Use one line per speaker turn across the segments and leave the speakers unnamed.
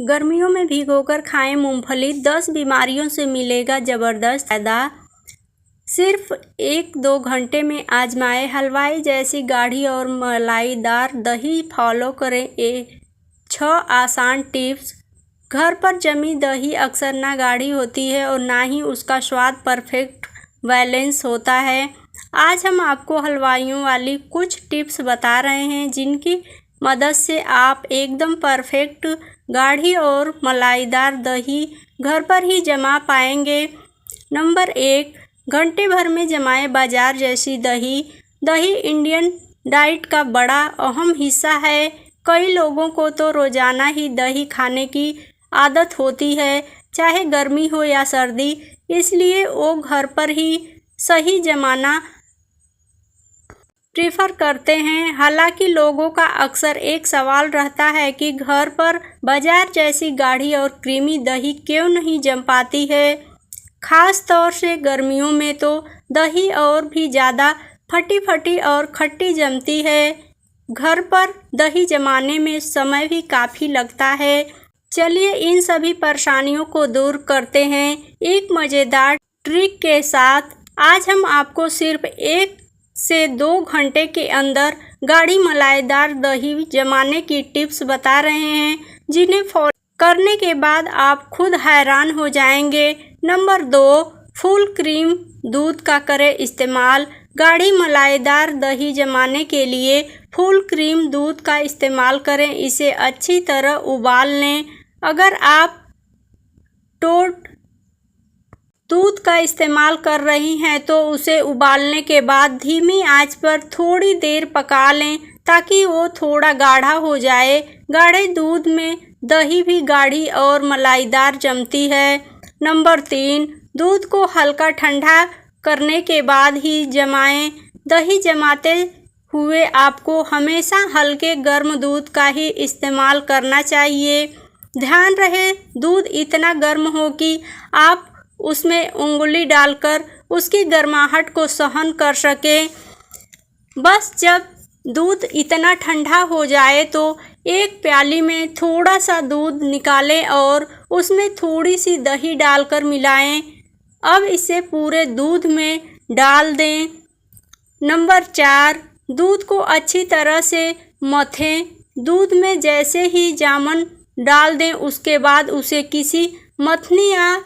गर्मियों में भिगोकर खाएं मूंगफली, 10 बीमारियों से मिलेगा ज़बरदस्त फायदा। सिर्फ 1-2 घंटे में आजमाएं हलवाई जैसी गाढ़ी और मलाईदार दही। फॉलो करें ये 6 आसान टिप्स। घर पर जमी दही अक्सर ना गाढ़ी होती है और ना ही उसका स्वाद परफेक्ट बैलेंस होता है। आज हम आपको हलवाइयों वाली कुछ टिप्स बता रहे हैं जिनकी मदद से आप एकदम परफेक्ट गाढ़ी और मलाईदार दही घर पर ही जमा पाएंगे। नंबर 1, घंटे भर में जमाएं बाजार जैसी दही। दही इंडियन डाइट का बड़ा अहम हिस्सा है। कई लोगों को तो रोजाना ही दही खाने की आदत होती है, चाहे गर्मी हो या सर्दी, इसलिए वो घर पर ही सही जमाना प्रीफर करते हैं। हालांकि लोगों का अक्सर एक सवाल रहता है कि घर पर बाजार जैसी गाढ़ी और क्रीमी दही क्यों नहीं जम पाती है। खास तौर से गर्मियों में तो दही और भी ज़्यादा फटी और खट्टी जमती है। घर पर दही जमाने में समय भी काफ़ी लगता है। चलिए इन सभी परेशानियों को दूर करते हैं एक मज़ेदार ट्रिक के साथ। आज हम आपको सिर्फ 1 से 2 घंटे के अंदर गाढ़ी मलाईदार दही जमाने की टिप्स बता रहे हैं जिन्हें फॉलो करने के बाद आप खुद हैरान हो जाएंगे। नंबर 2, फुल क्रीम दूध का करें इस्तेमाल। गाढ़ी मलाईदार दही जमाने के लिए फुल क्रीम दूध का इस्तेमाल करें। इसे अच्छी तरह उबाल लें। अगर आप टोट दूध का इस्तेमाल कर रही हैं तो उसे उबालने के बाद धीमी आंच पर थोड़ी देर पका लें ताकि वो थोड़ा गाढ़ा हो जाए। गाढ़े दूध में दही भी गाढ़ी और मलाईदार जमती है। नंबर 3, दूध को हल्का ठंडा करने के बाद ही जमाएं। दही जमाते हुए आपको हमेशा हल्के गर्म दूध का ही इस्तेमाल करना चाहिए। ध्यान रहे दूध इतना गर्म हो कि आप उसमें उंगली डालकर उसकी गर्माहट को सहन कर सकें। बस जब दूध इतना ठंडा हो जाए तो एक प्याली में थोड़ा सा दूध निकालें और उसमें थोड़ी सी दही डालकर मिलाएं। अब इसे पूरे दूध में डाल दें। नंबर 4, दूध को अच्छी तरह से मथें। दूध में जैसे ही जामन डाल दें उसके बाद उसे किसी मथनी या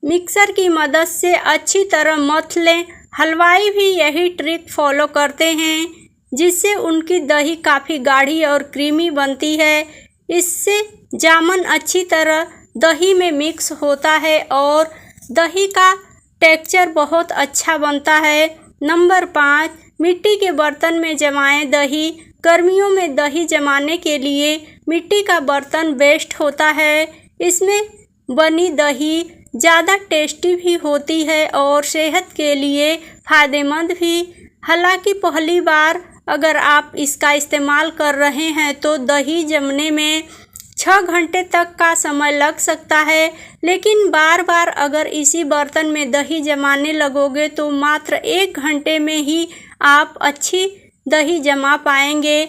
मिक्सर की मदद से अच्छी तरह मथ लें। हलवाई भी यही ट्रिक फॉलो करते हैं जिससे उनकी दही काफ़ी गाढ़ी और क्रीमी बनती है। इससे जामन अच्छी तरह दही में मिक्स होता है और दही का टेक्सचर बहुत अच्छा बनता है। नंबर 5, मिट्टी के बर्तन में जमाएं दही। गर्मियों में दही जमाने के लिए मिट्टी का बर्तन बेस्ट होता है। इसमें बनी दही ज़्यादा टेस्टी भी होती है और सेहत के लिए फ़ायदेमंद भी। हालांकि पहली बार अगर आप इसका इस्तेमाल कर रहे हैं तो दही जमने में 6 घंटे तक का समय लग सकता है, लेकिन बार बार अगर इसी बर्तन में दही जमाने लगोगे तो मात्र 1 घंटे में ही आप अच्छी दही जमा पाएंगे।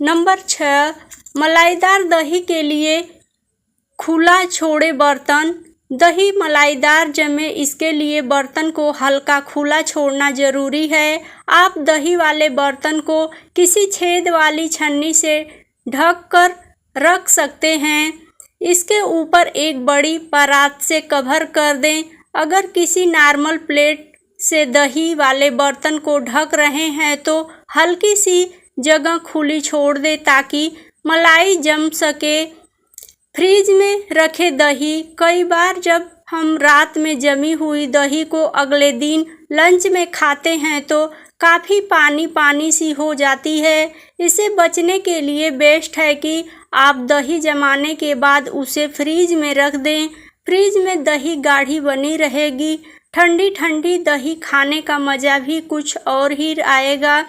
नंबर 6, मलाईदार दही के लिए खुला छोड़े बर्तन। दही मलाईदार जमे इसके लिए बर्तन को हल्का खुला छोड़ना ज़रूरी है। आप दही वाले बर्तन को किसी छेद वाली छन्नी से ढक कर रख सकते हैं। इसके ऊपर एक बड़ी परात से कवर कर दें। अगर किसी नॉर्मल प्लेट से दही वाले बर्तन को ढक रहे हैं तो हल्की सी जगह खुली छोड़ दें ताकि मलाई जम सके। फ्रिज में रखे दही। कई बार जब हम रात में जमी हुई दही को अगले दिन लंच में खाते हैं तो काफ़ी पानी सी हो जाती है। इससे बचने के लिए बेस्ट है कि आप दही जमाने के बाद उसे फ्रिज में रख दें। फ्रिज में दही गाढ़ी बनी रहेगी। ठंडी दही खाने का मज़ा भी कुछ और ही आएगा।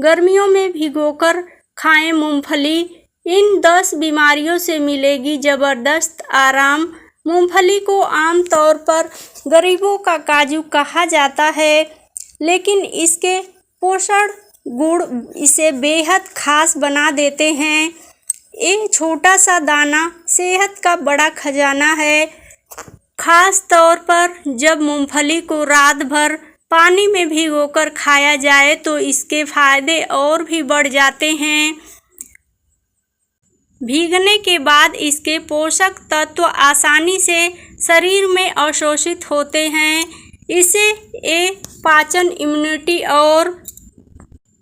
गर्मियों में भिगोकर खाएं मूंगफली। इन 10 बीमारियों से मिलेगी ज़बरदस्त आराम। मूंगफली को आमतौर पर गरीबों का काजू कहा जाता है, लेकिन इसके पोषण गुण इसे बेहद खास बना देते हैं। ये छोटा सा दाना सेहत का बड़ा खजाना है। खास तौर पर जब मूंगफली को रात भर पानी में भिगोकर खाया जाए तो इसके फायदे और भी बढ़ जाते हैं। भीगने के बाद इसके पोषक तत्व आसानी से शरीर में अवशोषित होते हैं। इसे पाचन, इम्यूनिटी और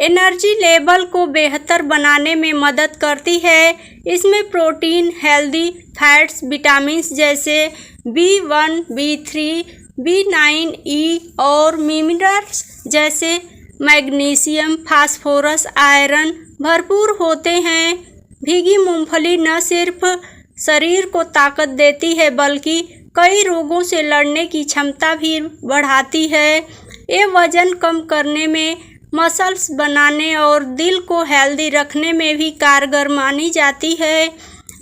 एनर्जी लेवल को बेहतर बनाने में मदद करती है। इसमें प्रोटीन, हेल्दी फैट्स, विटामिन्स जैसे B1, B3, B9, E और मिनरल्स जैसे मैग्नीशियम, फास्फोरस, आयरन भरपूर होते हैं। भीगी मूंगफली न सिर्फ शरीर को ताकत देती है बल्कि कई रोगों से लड़ने की क्षमता भी बढ़ाती है। ये वजन कम करने में, मसल्स बनाने और दिल को हेल्दी रखने में भी कारगर मानी जाती है।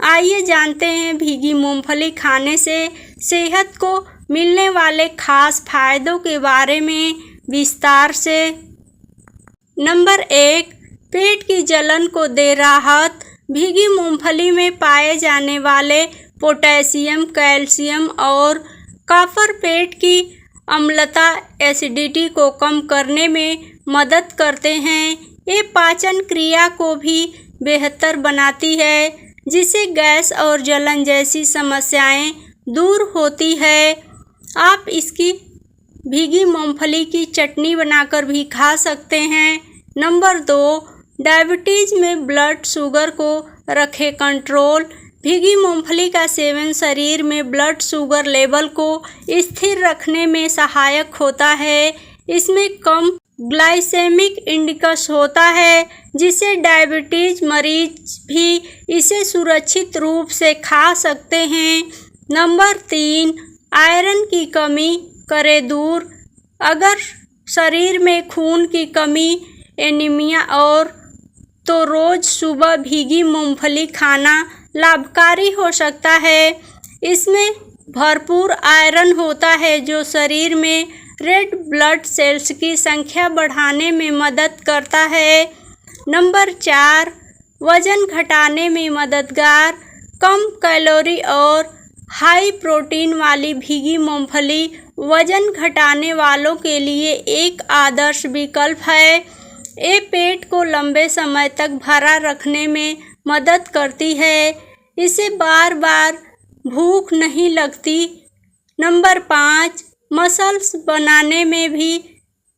आइए जानते हैं भीगी मूंगफली खाने से सेहत को मिलने वाले खास फायदों के बारे में विस्तार से। नंबर 1, पेट की जलन को दे राहत। भीगी मूंगफली में पाए जाने वाले पोटेशियम, कैल्शियम और कॉपर पेट की अम्लता, एसिडिटी को कम करने में मदद करते हैं। ये पाचन क्रिया को भी बेहतर बनाती है, जिससे गैस और जलन जैसी समस्याएं दूर होती है। आप इसकी भीगी मूंगफली की चटनी बनाकर भी खा सकते हैं। नंबर 2, डायबिटीज में ब्लड शुगर को रखे कंट्रोल। भीगी मूंगफली का सेवन शरीर में ब्लड शुगर लेवल को स्थिर रखने में सहायक होता है। इसमें कम ग्लाइसेमिक इंडेक्स होता है, जिससे डायबिटीज मरीज भी इसे सुरक्षित रूप से खा सकते हैं। नंबर 3, आयरन की कमी करे दूर। अगर शरीर में खून की कमी, एनीमिया और तो रोज सुबह भीगी मूंगफली खाना लाभकारी हो सकता है। इसमें भरपूर आयरन होता है जो शरीर में रेड ब्लड सेल्स की संख्या बढ़ाने में मदद करता है। नंबर 4, वजन घटाने में मददगार। कम कैलोरी और हाई प्रोटीन वाली भीगी मूंगफली वजन घटाने वालों के लिए एक आदर्श विकल्प है। ये पेट को लंबे समय तक भरा रखने में मदद करती है। इसे बार बार भूख नहीं लगती। नंबर 5, मसल्स बनाने में भी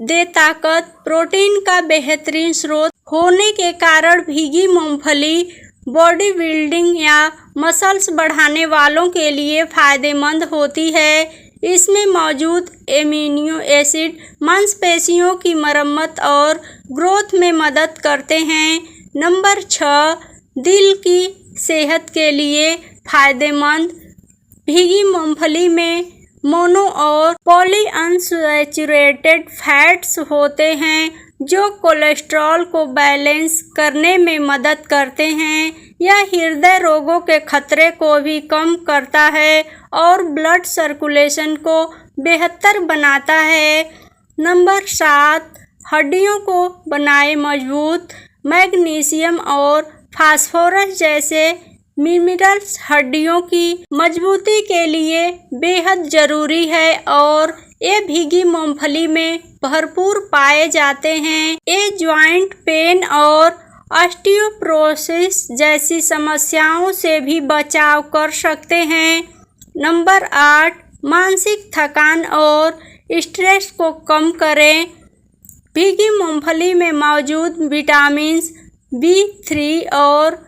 दे ताकत। प्रोटीन का बेहतरीन स्रोत होने के कारण भीगी मूंगफली बॉडी बिल्डिंग या मसल्स बढ़ाने वालों के लिए फायदेमंद होती है। इसमें मौजूद एमिनो एसिड मांसपेशियों की मरम्मत और ग्रोथ में मदद करते हैं। नंबर 6, दिल की सेहत के लिए फायदेमंद। भीगी मूंगफली में मोनो और पॉलीअनसैचुरेटेड फैट्स होते हैं जो कोलेस्ट्रॉल को बैलेंस करने में मदद करते हैं। यह हृदय रोगों के खतरे को भी कम करता है और ब्लड सर्कुलेशन को बेहतर बनाता है। नंबर 7, हड्डियों को बनाए मजबूत। मैग्नीशियम और फास्फोरस जैसे मिनरल्स हड्डियों की मजबूती के लिए बेहद जरूरी है और ये भीगी मूंगफली में भरपूर पाए जाते हैं। ये जॉइंट पेन और ऑस्टियोपोरोसिस जैसी समस्याओं से भी बचाव कर सकते हैं। नंबर 8, मानसिक थकान और स्ट्रेस को कम करें। भीगी मूंगफली में मौजूद विटामिन B3 और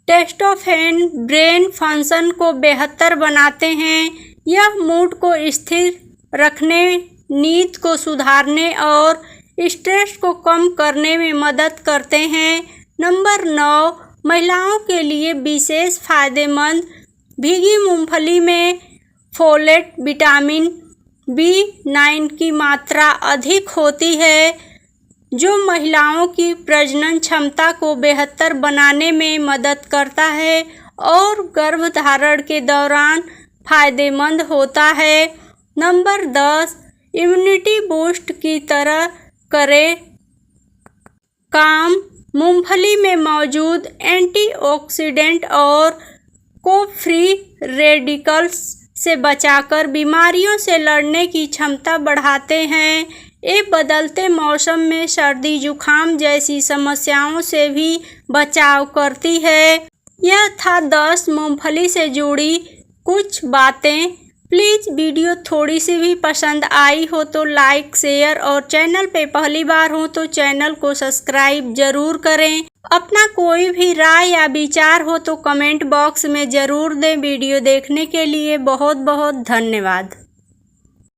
ट्रिप्टोफैन ब्रेन फंक्शन को बेहतर बनाते हैं। यह मूड को स्थिर रखने, नींद को सुधारने और स्ट्रेस को कम करने में मदद करते हैं। नंबर 9, महिलाओं के लिए विशेष फायदेमंद। भीगी मूंगफली में फोलेट, विटामिन B9 की मात्रा अधिक होती है जो महिलाओं की प्रजनन क्षमता को बेहतर बनाने में मदद करता है और गर्भधारण के दौरान फायदेमंद होता है। नंबर 10, इम्यूनिटी बूस्ट की तरह करे काम। मूंगफली में मौजूद एंटीऑक्सीडेंट और फ्री रेडिकल्स से बचाकर बीमारियों से लड़ने की क्षमता बढ़ाते हैं। ये बदलते मौसम में सर्दी जुकाम जैसी समस्याओं से भी बचाव करती है। यह था 10 मूंगफली से जुड़ी कुछ बातें। प्लीज़ वीडियो थोड़ी सी भी पसंद आई हो तो लाइक शेयर और चैनल पे पहली बार हो तो चैनल को सब्सक्राइब जरूर करें। अपना कोई भी राय या विचार हो तो कमेंट बॉक्स में ज़रूर दें। वीडियो देखने के लिए बहुत बहुत धन्यवाद।